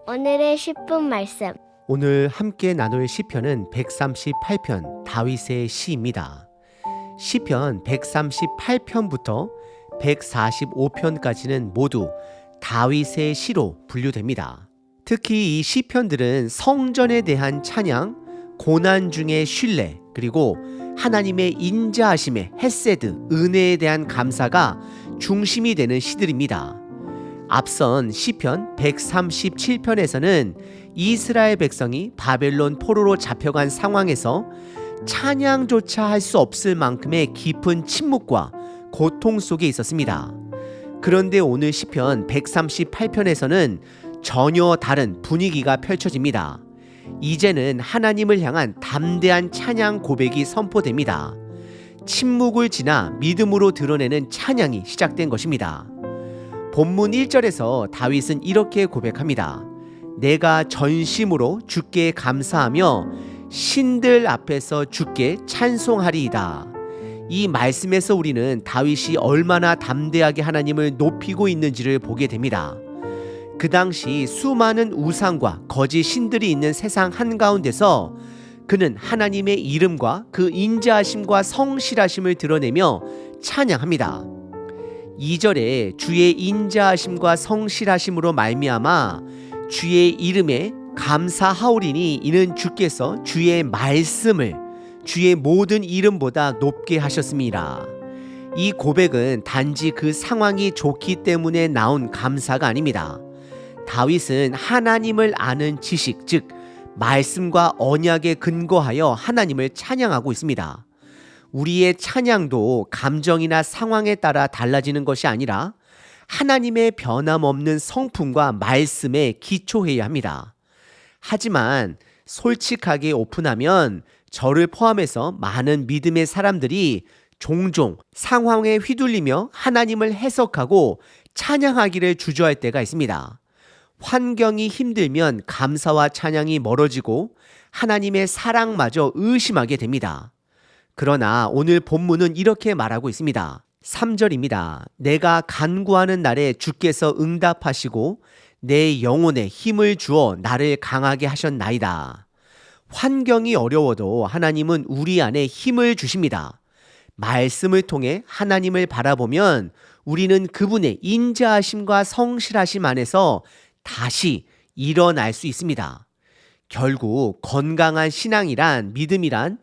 오늘의 10분 말씀. 오늘 함께 나눌 시편은 138편 다윗의 시입니다. 시편 138편부터 145편까지는 모두 다윗의 시로 분류됩니다. 특히 이 시편들은 성전에 대한 찬양, 고난 중의 신뢰, 그리고 하나님의 인자하심의 헤세드, 은혜에 대한 감사가 중심이 되는 시들입니다. 앞선 시편 137편에서는 이스라엘 백성이 바벨론 포로로 잡혀간 상황에서 찬양조차 할 수 없을 만큼의 깊은 침묵과 고통 속에 있었습니다. 그런데 오늘 시편 138편에서는 전혀 다른 분위기가 펼쳐집니다. 이제는 하나님을 향한 담대한 찬양 고백이 선포됩니다. 침묵을 지나 믿음으로 드러내는 찬양이 시작된 것입니다. 본문 1절에서 다윗은 이렇게 고백합니다. 내가 전심으로 주께 감사하며 신들 앞에서 주께 찬송하리이다. 이 말씀에서 우리는 다윗이 얼마나 담대하게 하나님을 높이고 있는지를 보게 됩니다. 그 당시 수많은 우상과 거짓 신들이 있는 세상 한가운데서 그는 하나님의 이름과 그 인자하심과 성실하심을 드러내며 찬양합니다. 2절에 주의 인자하심과 성실하심으로 말미암아 주의 이름에 감사하오리니 이는 주께서 주의 말씀을 주의 모든 이름보다 높게 하셨습니다. 이 고백은 단지 그 상황이 좋기 때문에 나온 감사가 아닙니다. 다윗은 하나님을 아는 지식, 즉 말씀과 언약에 근거하여 하나님을 찬양하고 있습니다. 우리의 찬양도 감정이나 상황에 따라 달라지는 것이 아니라 하나님의 변함없는 성품과 말씀에 기초해야 합니다. 하지만 솔직하게 오픈하면 저를 포함해서 많은 믿음의 사람들이 종종 상황에 휘둘리며 하나님을 해석하고 찬양하기를 주저할 때가 있습니다. 환경이 힘들면 감사와 찬양이 멀어지고 하나님의 사랑마저 의심하게 됩니다. 그러나 오늘 본문은 이렇게 말하고 있습니다. 3절입니다. 내가 간구하는 날에 주께서 응답하시고 내 영혼에 힘을 주어 나를 강하게 하셨나이다. 환경이 어려워도 하나님은 우리 안에 힘을 주십니다. 말씀을 통해 하나님을 바라보면 우리는 그분의 인자하심과 성실하심 안에서 다시 일어날 수 있습니다. 결국 건강한 신앙이란, 믿음이란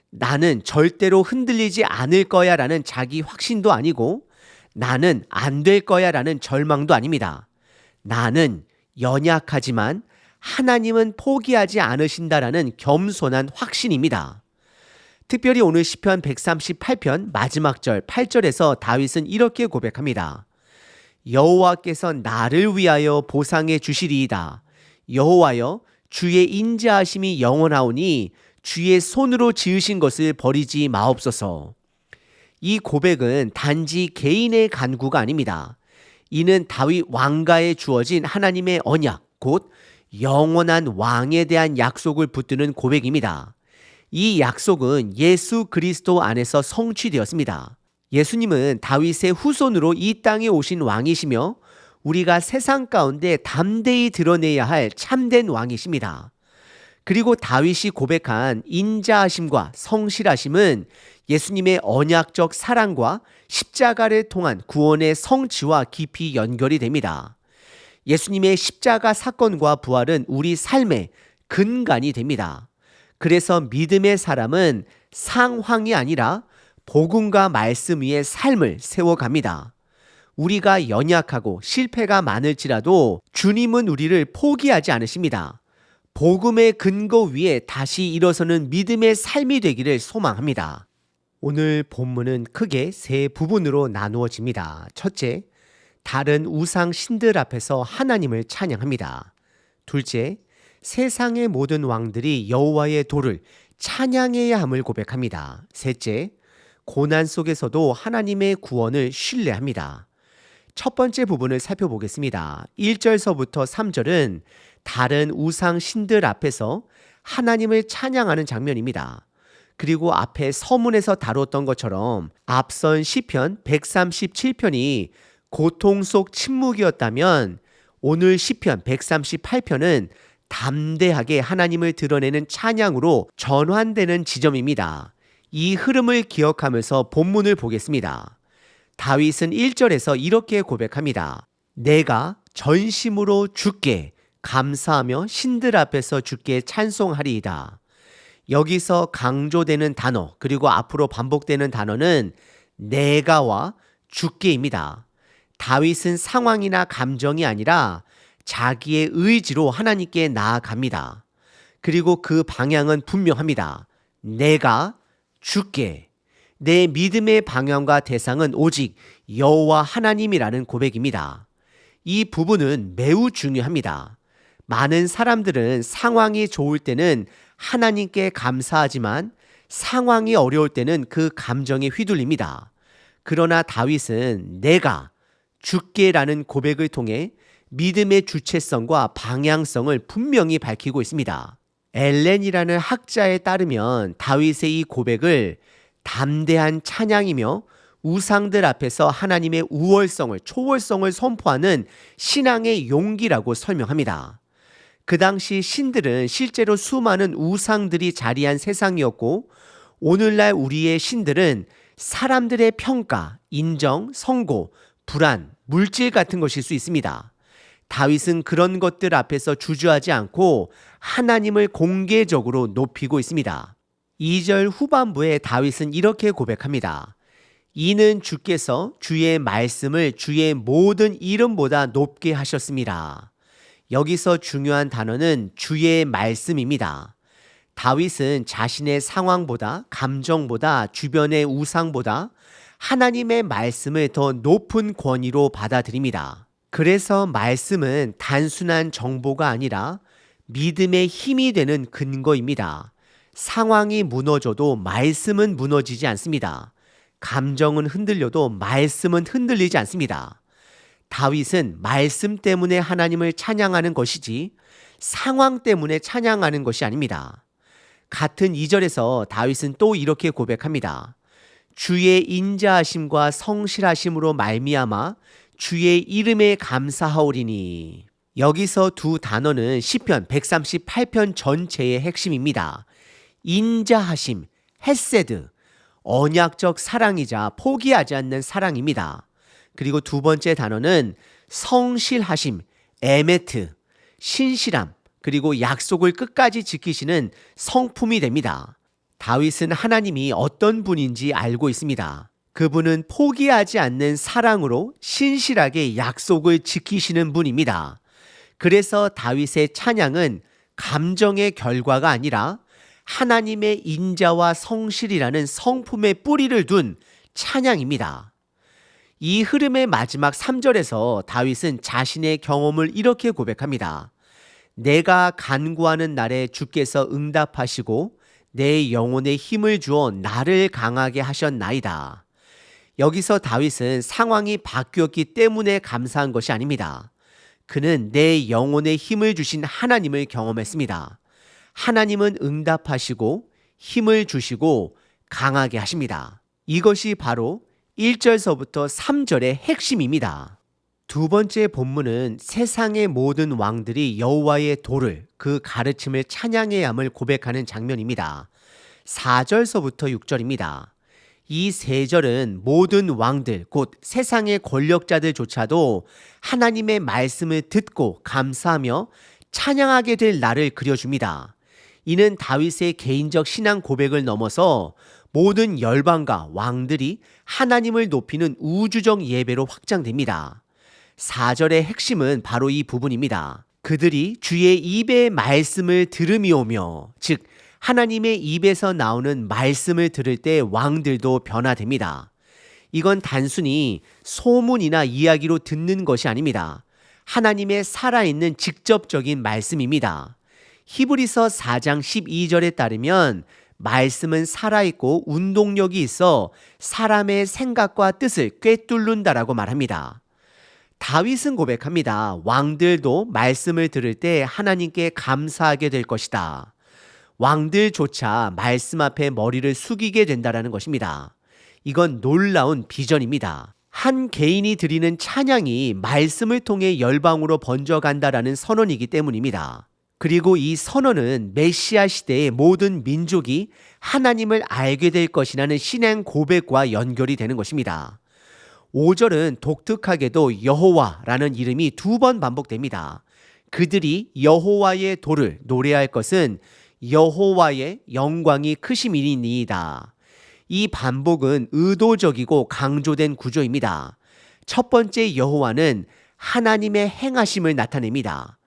나는 절대로 흔들리지 않을 거야 라는 자기 확신도 아니고 나는 안 될 거야 라는 절망도 아닙니다. 나는 연약하지만 하나님은 포기하지 않으신다라는 겸손한 확신입니다. 특별히 오늘 시편 138편 마지막 절 8절에서 다윗은 이렇게 고백합니다. 여호와께서 나를 위하여 보상해 주시리이다. 여호와여 주의 인자하심이 영원하오니 주의 손으로 지으신 것을 버리지 마옵소서. 이 고백은 단지 개인의 간구가 아닙니다. 이는 다윗 왕가에 주어진 하나님의 언약, 곧 영원한 왕에 대한 약속을 붙드는 고백입니다. 이 약속은 예수 그리스도 안에서 성취되었습니다. 예수님은 다윗의 후손으로 이 땅에 오신 왕이시며 우리가 세상 가운데 담대히 드러내야 할 참된 왕이십니다. 그리고 다윗이 고백한 인자하심과 성실하심은 예수님의 언약적 사랑과 십자가를 통한 구원의 성취와 깊이 연결이 됩니다. 예수님의 십자가 사건과 부활은 우리 삶의 근간이 됩니다. 그래서 믿음의 사람은 상황이 아니라 복음과 말씀 위에 삶을 세워갑니다. 우리가 연약하고 실패가 많을지라도 주님은 우리를 포기하지 않으십니다. 복음의 근거 위에 다시 일어서는 믿음의 삶이 되기를 소망합니다. 오늘 본문은 크게 세 부분으로 나누어집니다. 첫째, 다른 우상 신들 앞에서 하나님을 찬양합니다. 둘째, 세상의 모든 왕들이 여호와의 도를 찬양해야 함을 고백합니다. 셋째, 고난 속에서도 하나님의 구원을 신뢰합니다. 첫 번째 부분을 살펴보겠습니다. 1절서부터 3절은 다른 우상 신들 앞에서 하나님을 찬양하는 장면입니다. 그리고 앞에 서문에서 다뤘던 것처럼 앞선 시편 137편이 고통 속 침묵이었다면 오늘 시편 138편은 담대하게 하나님을 드러내는 찬양으로 전환되는 지점입니다. 이 흐름을 기억하면서 본문을 보겠습니다. 다윗은 1절에서 이렇게 고백합니다. 내가 전심으로 주께 감사하며 신들 앞에서 주께 찬송하리이다. 여기서 강조되는 단어 그리고 앞으로 반복되는 단어는 내가와 주께입니다. 다윗은 상황이나 감정이 아니라 자기의 의지로 하나님께 나아갑니다. 그리고 그 방향은 분명합니다. 내가 주께. 내 믿음의 방향과 대상은 오직 여호와 하나님이라는 고백입니다. 이 부분은 매우 중요합니다. 많은 사람들은 상황이 좋을 때는 하나님께 감사하지만 상황이 어려울 때는 그 감정에 휘둘립니다. 그러나 다윗은 내가 주께라는 고백을 통해 믿음의 주체성과 방향성을 분명히 밝히고 있습니다. 엘렌이라는 학자에 따르면 다윗의 이 고백을 담대한 찬양이며 우상들 앞에서 하나님의 우월성을, 초월성을 선포하는 신앙의 용기라고 설명합니다. 그 당시 신들은 실제로 수많은 우상들이 자리한 세상이었고 오늘날 우리의 신들은 사람들의 평가, 인정, 선고, 불안, 물질 같은 것일 수 있습니다. 다윗은 그런 것들 앞에서 주저하지 않고 하나님을 공개적으로 높이고 있습니다. 2절 후반부에 다윗은 이렇게 고백합니다. 이는 주께서 주의 말씀을 주의 모든 이름보다 높게 하셨습니다. 여기서 중요한 단어는 주의 말씀입니다. 다윗은 자신의 상황보다, 감정보다, 주변의 우상보다 하나님의 말씀을 더 높은 권위로 받아들입니다. 그래서 말씀은 단순한 정보가 아니라 믿음의 힘이 되는 근거입니다. 상황이 무너져도 말씀은 무너지지 않습니다. 감정은 흔들려도 말씀은 흔들리지 않습니다. 다윗은 말씀 때문에 하나님을 찬양하는 것이지 상황 때문에 찬양하는 것이 아닙니다. 같은 2절에서 다윗은 또 이렇게 고백합니다. 주의 인자하심과 성실하심으로 말미암아 주의 이름에 감사하오리니. 여기서 두 단어는 시편 138편 전체의 핵심입니다. 인자하심, 헤세드, 언약적 사랑이자 포기하지 않는 사랑입니다. 그리고 두 번째 단어는 성실하심, 에메트, 신실함, 그리고 약속을 끝까지 지키시는 성품이 됩니다. 다윗은 하나님이 어떤 분인지 알고 있습니다. 그분은 포기하지 않는 사랑으로 신실하게 약속을 지키시는 분입니다. 그래서 다윗의 찬양은 감정의 결과가 아니라 하나님의 인자와 성실이라는 성품의 뿌리를 둔 찬양입니다. 이 흐름의 마지막 3절에서 다윗은 자신의 경험을 이렇게 고백합니다. 내가 간구하는 날에 주께서 응답하시고 내 영혼에 힘을 주어 나를 강하게 하셨나이다. 여기서 다윗은 상황이 바뀌었기 때문에 감사한 것이 아닙니다. 그는 내 영혼에 힘을 주신 하나님을 경험했습니다. 하나님은 응답하시고 힘을 주시고 강하게 하십니다. 이것이 바로 1절서부터 3절의 핵심입니다. 두 번째 본문은 세상의 모든 왕들이 여호와의 도를, 그 가르침을 찬양해야 함을 고백하는 장면입니다. 4절서부터 6절입니다. 이 세 절은 모든 왕들, 곧 세상의 권력자들조차도 하나님의 말씀을 듣고 감사하며 찬양하게 될 날을 그려줍니다. 이는 다윗의 개인적 신앙 고백을 넘어서 모든 열방과 왕들이 하나님을 높이는 우주적 예배로 확장됩니다. 4절의 핵심은 바로 이 부분입니다. 그들이 주의 입의 말씀을 들으미오며, 즉 하나님의 입에서 나오는 말씀을 들을 때 왕들도 변화됩니다. 이건 단순히 소문이나 이야기로 듣는 것이 아닙니다. 하나님의 살아있는 직접적인 말씀입니다. 히브리서 4장 12절에 따르면 말씀은 살아있고 운동력이 있어 사람의 생각과 뜻을 꿰뚫는다라고 말합니다. 다윗은 고백합니다. 왕들도 말씀을 들을 때 하나님께 감사하게 될 것이다. 왕들조차 말씀 앞에 머리를 숙이게 된다라는 것입니다. 이건 놀라운 비전입니다. 한 개인이 드리는 찬양이 말씀을 통해 열방으로 번져간다라는 선언이기 때문입니다. 그리고 이 선언은 메시아 시대의 모든 민족이 하나님을 알게 될 것이라는 신앙 고백과 연결이 되는 것입니다. 5절은 독특하게도 여호와라는 이름이 2번 반복됩니다. 그들이 여호와의 도를 노래할 것은 여호와의 영광이 크심이니이다. 이 반복은 의도적이고 강조된 구조입니다. 첫 번째 여호와는 하나님의 행하심을 나타냅니다.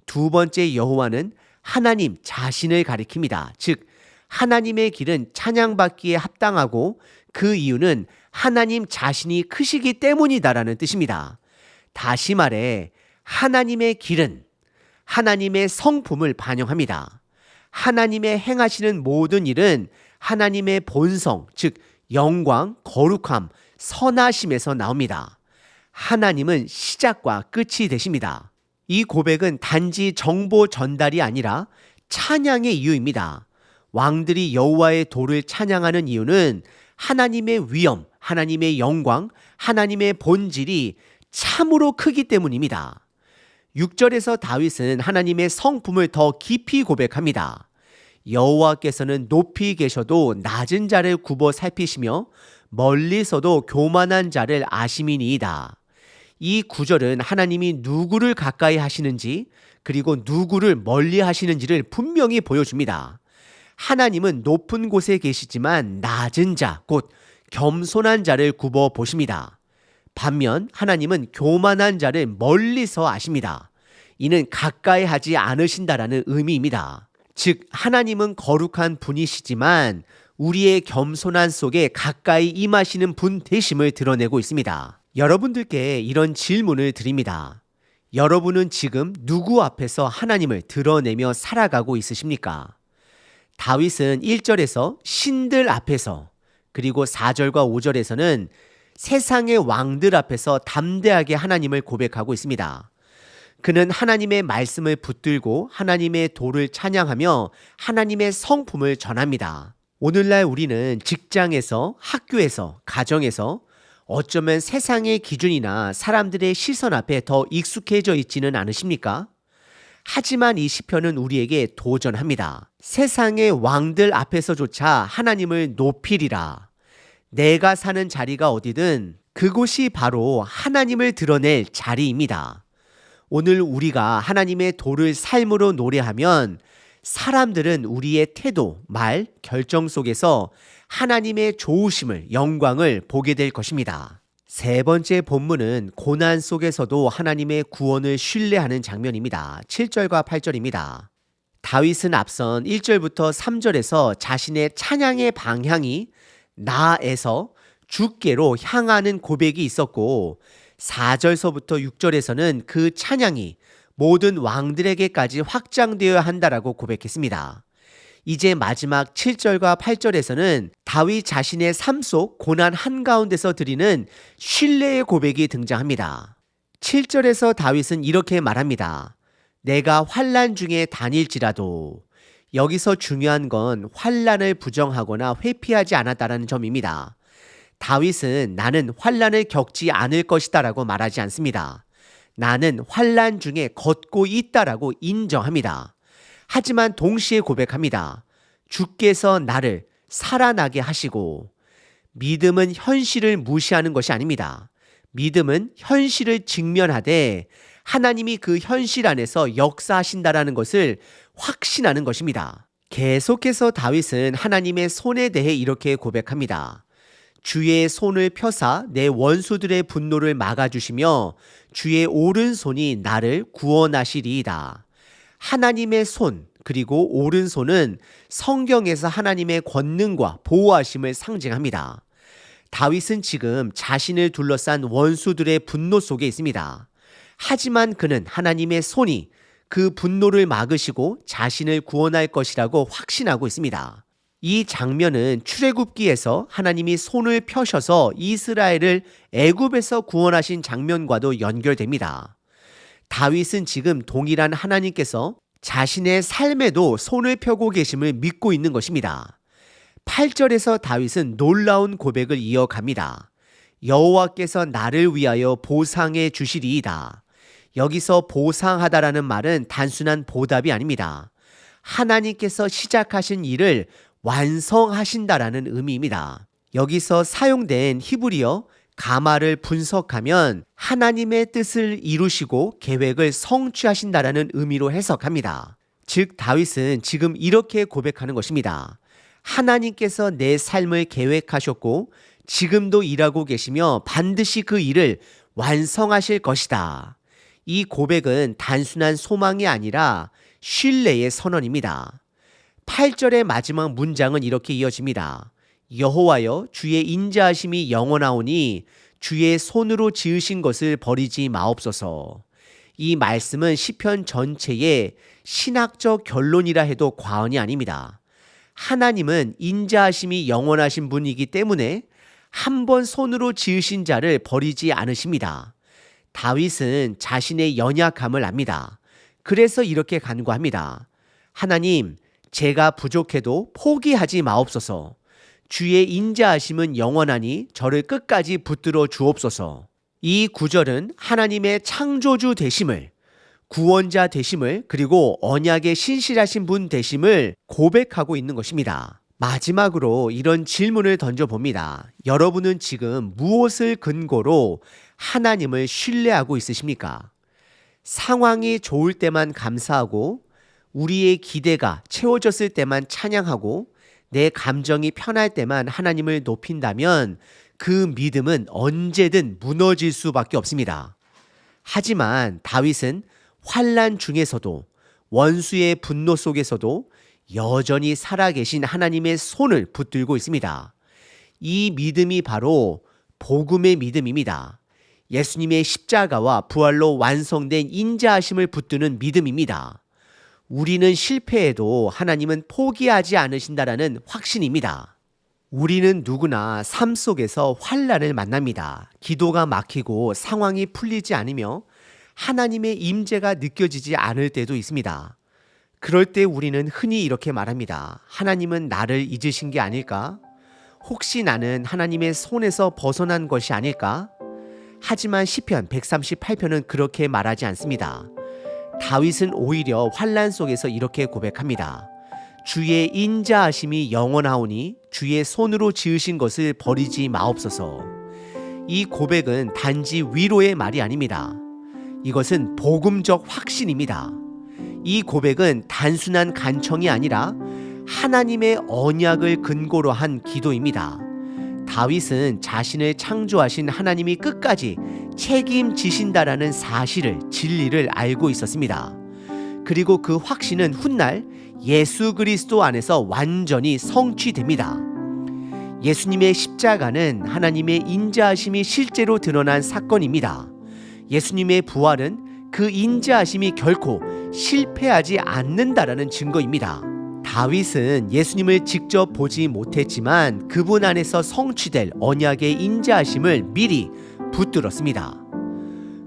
두 번째 여호와는 하나님 자신을 가리킵니다. 즉 하나님의 길은 찬양받기에 합당하고 그 이유는 하나님 자신이 크시기 때문이다라는 뜻입니다. 다시 말해 하나님의 길은 하나님의 성품을 반영합니다. 하나님의 행하시는 모든 일은 하나님의 본성, 즉 영광, 거룩함, 선하심에서 나옵니다. 하나님은 시작과 끝이 되십니다. 이 고백은 단지 정보 전달이 아니라 찬양의 이유입니다. 왕들이 여호와의 도를 찬양하는 이유는 하나님의 위엄, 하나님의 영광, 하나님의 본질이 참으로 크기 때문입니다. 6절에서 다윗은 하나님의 성품을 더 깊이 고백합니다. 여호와께서는 높이 계셔도 낮은 자를 굽어 살피시며 멀리서도 교만한 자를 아심이니이다. 이 구절은 하나님이 누구를 가까이 하시는지 그리고 누구를 멀리 하시는지를 분명히 보여줍니다. 하나님은 높은 곳에 계시지만 낮은 자, 곧 겸손한 자를 굽어 보십니다. 반면 하나님은 교만한 자를 멀리서 아십니다. 이는 가까이 하지 않으신다라는 의미입니다. 즉 하나님은 거룩한 분이시지만 우리의 겸손한 속에 가까이 임하시는 분 되심을 드러내고 있습니다. 여러분들께 이런 질문을 드립니다. 여러분은 지금 누구 앞에서 하나님을 드러내며 살아가고 있으십니까? 다윗은 1절에서 신들 앞에서 그리고 4절과 5절에서는 세상의 왕들 앞에서 담대하게 하나님을 고백하고 있습니다. 그는 하나님의 말씀을 붙들고 하나님의 도를 찬양하며 하나님의 성품을 전합니다. 오늘날 우리는 직장에서, 학교에서, 가정에서 어쩌면 세상의 기준이나 사람들의 시선 앞에 더 익숙해져 있지는 않으십니까? 하지만 이 시편은 우리에게 도전합니다. 세상의 왕들 앞에서조차 하나님을 높이리라. 내가 사는 자리가 어디든 그곳이 바로 하나님을 드러낼 자리입니다. 오늘 우리가 하나님의 도를 삶으로 노래하면 사람들은 우리의 태도, 말, 결정 속에서 하나님의 좋으심을, 영광을 보게 될 것입니다. 세 번째 본문은 고난 속에서도 하나님의 구원을 신뢰하는 장면입니다. 7절과 8절입니다. 다윗은 앞선 1절부터 3절에서 자신의 찬양의 방향이 나에서 주께로 향하는 고백이 있었고 4절서부터 6절에서는 그 찬양이 모든 왕들에게까지 확장되어야 한다라고 고백했습니다. 이제 마지막 7절과 8절에서는 다윗 자신의 삶 속 고난 한가운데서 드리는 신뢰의 고백이 등장합니다. 7절에서 다윗은 이렇게 말합니다. 내가 환난 중에 다닐지라도. 여기서 중요한 건 환난을 부정하거나 회피하지 않았다는 점입니다. 다윗은 나는 환난을 겪지 않을 것이다라고 말하지 않습니다. 나는 환난 중에 걷고 있다라고 인정합니다. 하지만 동시에 고백합니다. 주께서 나를 살아나게 하시고 믿음은 현실을 무시하는 것이 아닙니다. 믿음은 현실을 직면하되 하나님이 그 현실 안에서 역사하신다라는 것을 확신하는 것입니다. 계속해서 다윗은 하나님의 손에 대해 이렇게 고백합니다. 주의 손을 펴사 내 원수들의 분노를 막아주시며 주의 오른손이 나를 구원하시리이다. 하나님의 손 그리고 오른손은 성경에서 하나님의 권능과 보호하심을 상징합니다. 다윗은 지금 자신을 둘러싼 원수들의 분노 속에 있습니다. 하지만 그는 하나님의 손이 그 분노를 막으시고 자신을 구원할 것이라고 확신하고 있습니다. 이 장면은 출애굽기에서 하나님이 손을 펴셔서 이스라엘을 애굽에서 구원하신 장면과도 연결됩니다. 다윗은 지금 동일한 하나님께서 자신의 삶에도 손을 펴고 계심을 믿고 있는 것입니다. 8절에서 다윗은 놀라운 고백을 이어갑니다. 여호와께서 나를 위하여 보상해 주시리이다. 여기서 보상하다라는 말은 단순한 보답이 아닙니다. 하나님께서 시작하신 일을 완성하신다라는 의미입니다. 여기서 사용된 히브리어 가마를 분석하면 하나님의 뜻을 이루시고 계획을 성취하신다라는 의미로 해석합니다. 즉 다윗은 지금 이렇게 고백하는 것입니다. 하나님께서 내 삶을 계획하셨고 지금도 일하고 계시며 반드시 그 일을 완성하실 것이다. 이 고백은 단순한 소망이 아니라 신뢰의 선언입니다. 8절의 마지막 문장은 이렇게 이어집니다. 여호와여 주의 인자하심이 영원하오니 주의 손으로 지으신 것을 버리지 마옵소서. 이 말씀은 시편 전체의 신학적 결론이라 해도 과언이 아닙니다. 하나님은 인자하심이 영원하신 분이기 때문에 한 번 손으로 지으신 자를 버리지 않으십니다. 다윗은 자신의 연약함을 압니다. 그래서 이렇게 간구합니다. 하나님, 제가 부족해도 포기하지 마옵소서. 주의 인자하심은 영원하니 저를 끝까지 붙들어 주옵소서. 이 구절은 하나님의 창조주 되심을, 구원자 되심을, 그리고 언약에 신실하신 분 되심을 고백하고 있는 것입니다. 마지막으로 이런 질문을 던져봅니다. 여러분은 지금 무엇을 근거로 하나님을 신뢰하고 있으십니까? 상황이 좋을 때만 감사하고 우리의 기대가 채워졌을 때만 찬양하고 내 감정이 편할 때만 하나님을 높인다면 그 믿음은 언제든 무너질 수밖에 없습니다. 하지만 다윗은 환난 중에서도 원수의 분노 속에서도 여전히 살아계신 하나님의 손을 붙들고 있습니다. 이 믿음이 바로 복음의 믿음입니다. 예수님의 십자가와 부활로 완성된 인자하심을 붙드는 믿음입니다. 우리는 실패해도 하나님은 포기하지 않으신다라는 확신입니다. 우리는 누구나 삶 속에서 환난을 만납니다. 기도가 막히고 상황이 풀리지 않으며 하나님의 임재가 느껴지지 않을 때도 있습니다. 그럴 때 우리는 흔히 이렇게 말합니다. 하나님은 나를 잊으신 게 아닐까? 혹시 나는 하나님의 손에서 벗어난 것이 아닐까? 하지만 시편 138편은 그렇게 말하지 않습니다. 다윗은 오히려 환난 속에서 이렇게 고백합니다. 주의 인자하심이 영원하오니 주의 손으로 지으신 것을 버리지 마옵소서. 이 고백은 단지 위로의 말이 아닙니다. 이것은 복음적 확신입니다. 이 고백은 단순한 간청이 아니라 하나님의 언약을 근거로 한 기도입니다. 다윗은 자신을 창조하신 하나님이 끝까지 책임지신다라는 사실을, 진리를 알고 있었습니다. 그리고 그 확신은 훗날 예수 그리스도 안에서 완전히 성취됩니다. 예수님의 십자가는 하나님의 인자하심이 실제로 드러난 사건입니다. 예수님의 부활은 그 인자하심이 결코 실패하지 않는다라는 증거입니다. 다윗은 예수님을 직접 보지 못했지만 그분 안에서 성취될 언약의 인자하심을 미리 붙들었습니다.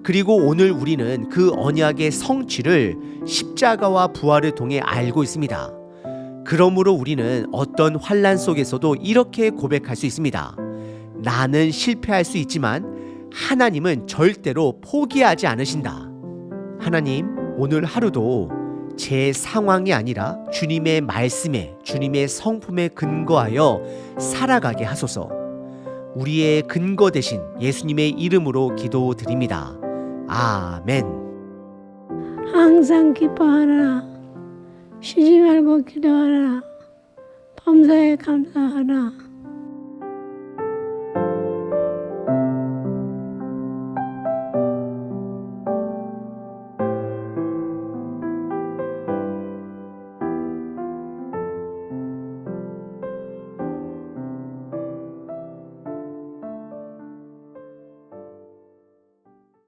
그리고 오늘 우리는 그 언약의 성취를 십자가와 부활을 통해 알고 있습니다. 그러므로 우리는 어떤 환난 속에서도 이렇게 고백할 수 있습니다. 나는 실패할 수 있지만 하나님은 절대로 포기하지 않으신다. 하나님, 오늘 하루도 제 상황이 아니라 주님의 말씀에, 주님의 성품에 근거하여 살아가게 하소서. 우리의 근거 되신 예수님의 이름으로 기도드립니다. 아멘. 항상 기뻐하라. 쉬지 말고 기도하라. 범사에 감사하라.